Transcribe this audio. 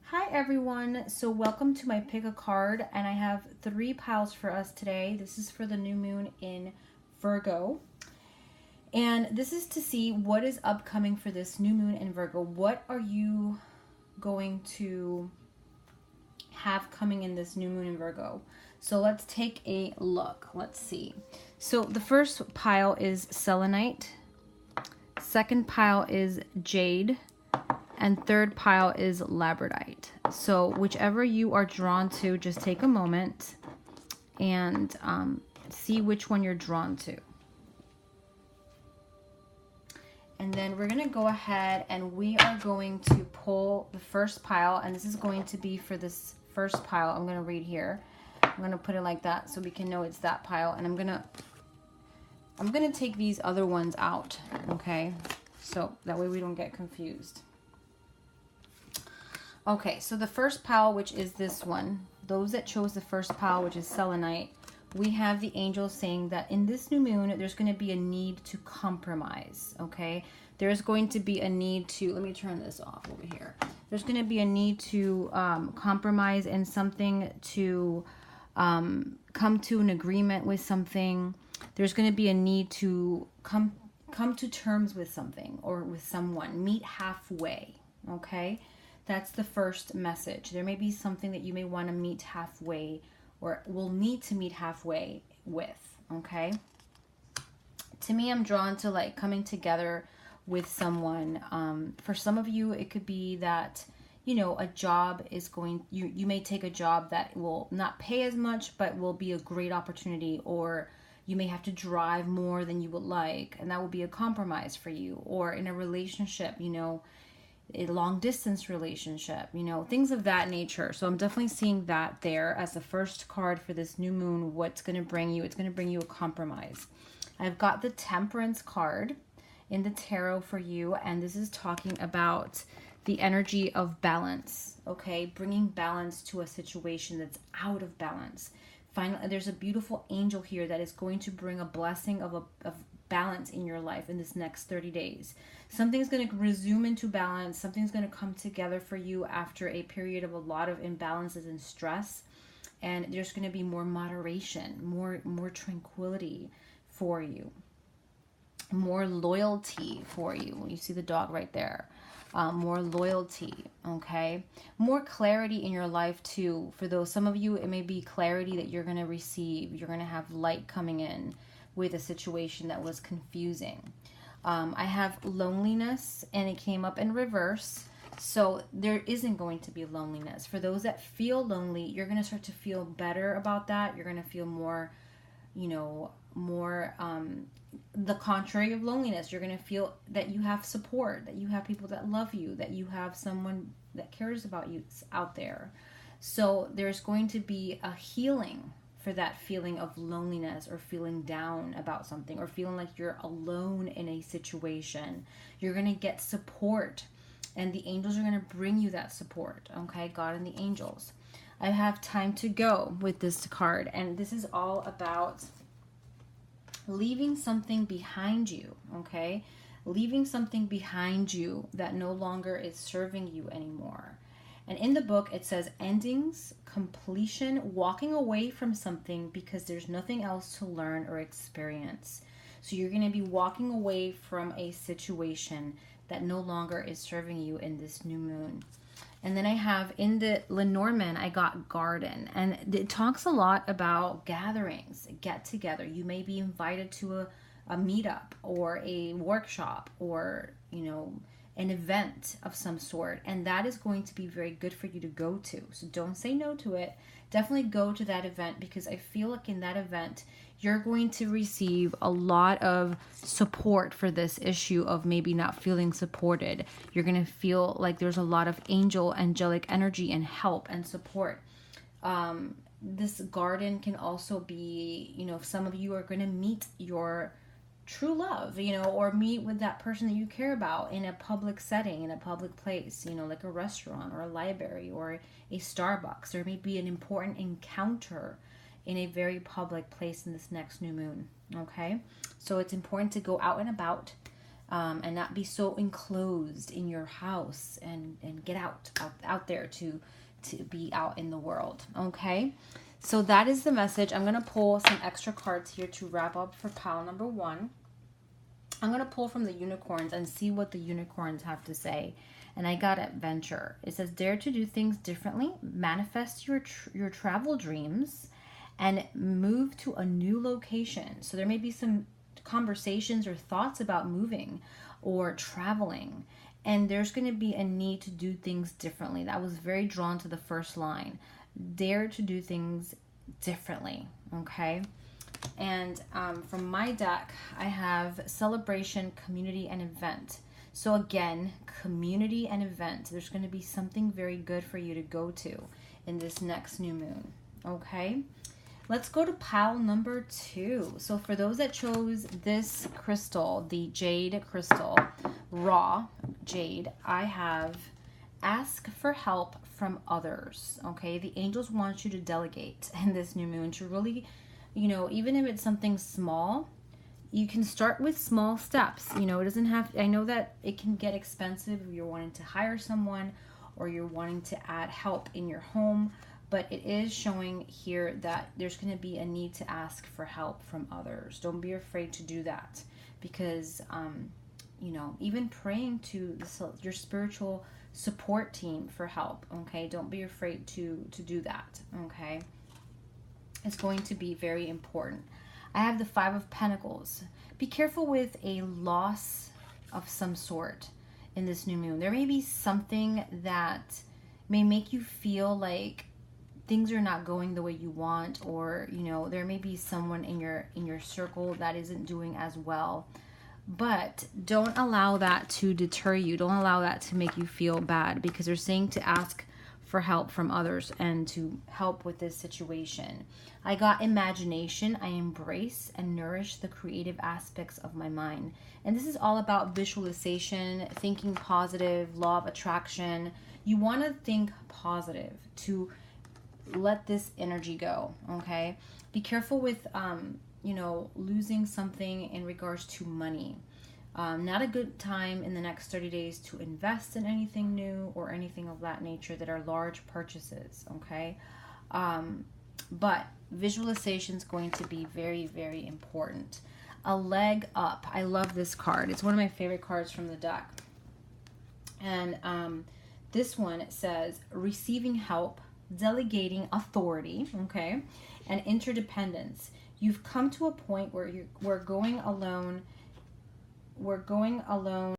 Hi everyone, so welcome to my pick a card, and I have 3 piles for us today. This is for the new moon in Virgo, and this is to see what is upcoming for this new moon in Virgo. What are you going to have coming in this new moon in Virgo? So let's take a look. Let's see. So the first pile is Selenite, second pile is Jade, and third pile is Labrodite. So whichever you are drawn to, just take a moment and see which one you're drawn to. And then we're going to go ahead and we are going to pull the first pile, and this is going to be for this first pile. I'm going to read here. I'm going to put it like that so we can know it's that pile, and I'm going to take these other ones out, okay? So that way we don't get confused. Okay, so the first pile, which is this one, those that chose the first pile, which is Selenite, we have the angels saying that in this new moon, there's going to be a need to compromise, okay? There's going to be a need to, let me turn this off over here. There's going to be a need to compromise and something to come to an agreement with something. There's going to be a need to come to terms with something or with someone, meet halfway, okay? That's the first message. There may be something that you may want to meet halfway or will need to meet halfway with, okay? To me, I'm drawn to like coming together with someone. For some of you, it could be that, you know, a job is going, you may take a job that will not pay as much, but will be a great opportunity, or you may have to drive more than you would like, and that will be a compromise for you. Or in a relationship, you know, a long distance relationship, you know, things of that nature. So I'm definitely seeing that there as the first card for this new moon. What's going to bring you? It's going to bring you a compromise. I've got the Temperance card in the tarot for you, and this is talking about the energy of balance, okay? Bringing balance to a situation that's out of balance. Finally, there's a beautiful angel here that is going to bring a blessing of balance in your life in this next 30 days. Something's going to resume into balance. Something's going to come together for you after a period of a lot of imbalances and stress. And there's going to be more moderation, more tranquility for you, more loyalty for you. You see the dog right there. More loyalty, okay? More clarity in your life too. For those, some of you, it may be clarity that you're going to receive. You're going to have light coming in with a situation that was confusing. I have loneliness, and it came up in reverse. So there isn't going to be loneliness. For those that feel lonely, you're going to start to feel better about that. You're going to feel more, you know, the contrary of loneliness. You're going to feel that you have support, that you have people that love you, that you have someone that cares about you out there. So there's going to be a healing for that feeling of loneliness or feeling down about something or feeling like you're alone in a situation. You're going to get support, and the angels are going to bring you that support, okay? God and the angels. I have Time to Go with this card, and this is all about leaving something behind you, okay? Leaving something behind you that no longer is serving you anymore. And in the book, it says endings, completion, walking away from something because there's nothing else to learn or experience. So you're going to be walking away from a situation that no longer is serving you in this new moon. And then I have in the Lenormand, I got garden. And it talks a lot about gatherings, get together. You may be invited to a meetup or a workshop or, you know, an event of some sort, and that is going to be very good for you to go to. So don't say no to it. Definitely go to that event, because I feel like in that event you're going to receive a lot of support for this issue of maybe not feeling supported. You're going to feel like there's a lot of angelic energy and help and support. This garden can also be, you know, if some of you are going to meet your true love, you know, or meet with that person that you care about in a public setting, in a public place, you know, like a restaurant or a library or a Starbucks. There may be an important encounter in a very public place in this next new moon, okay? So it's important to go out and about, and not be so enclosed in your house, and get out there to be out in the world. Okay, so that is the message. I'm going to pull some extra cards here to wrap up for pile number 1. I'm going to pull from the unicorns and see what the unicorns have to say. And I got adventure. It says, dare to do things differently, manifest your travel dreams, and move to a new location. So there may be some conversations or thoughts about moving or traveling, and there's going to be a need to do things differently. That was very drawn to the first line. Dare to do things differently. Okay. And from my deck, I have celebration, community, and event. So again, community and event. There's going to be something very good for you to go to in this next new moon. Okay. Let's go to pile number 2. So for those that chose this crystal, the Jade crystal, raw Jade, I have ask for help from others. Okay. The angels want you to delegate in this new moon, to really, you know, even if it's something small, you can start with small steps. You know, it doesn't have, I know that it can get expensive if you're wanting to hire someone or you're wanting to add help in your home, but it is showing here that there's going to be a need to ask for help from others. Don't be afraid to do that, because, you know, even praying to your spiritual support team for help. Okay. Don't be afraid to do that. Okay. It's going to be very important. I have the 5 of Pentacles. Be careful with a loss of some sort in this new moon. There may be something that may make you feel like things are not going the way you want, or, you know, there may be someone in your circle that isn't doing as well. But don't allow that to deter you. Don't allow that to make you feel bad, because they're saying to ask for help from others and to help with this situation. I got imagination. I embrace and nourish the creative aspects of my mind. And this is all about visualization, thinking positive, law of attraction. You want to think positive to let this energy go. Okay. Be careful with, you know, losing something in regards to money. Not a good time in the next 30 days to invest in anything new or anything of that nature that are large purchases, okay? But visualization is going to be very, very important. A leg up. I love this card. It's one of my favorite cards from the deck. And this one, it says, receiving help, delegating authority, okay, and interdependence. You've come to a point where we're going alone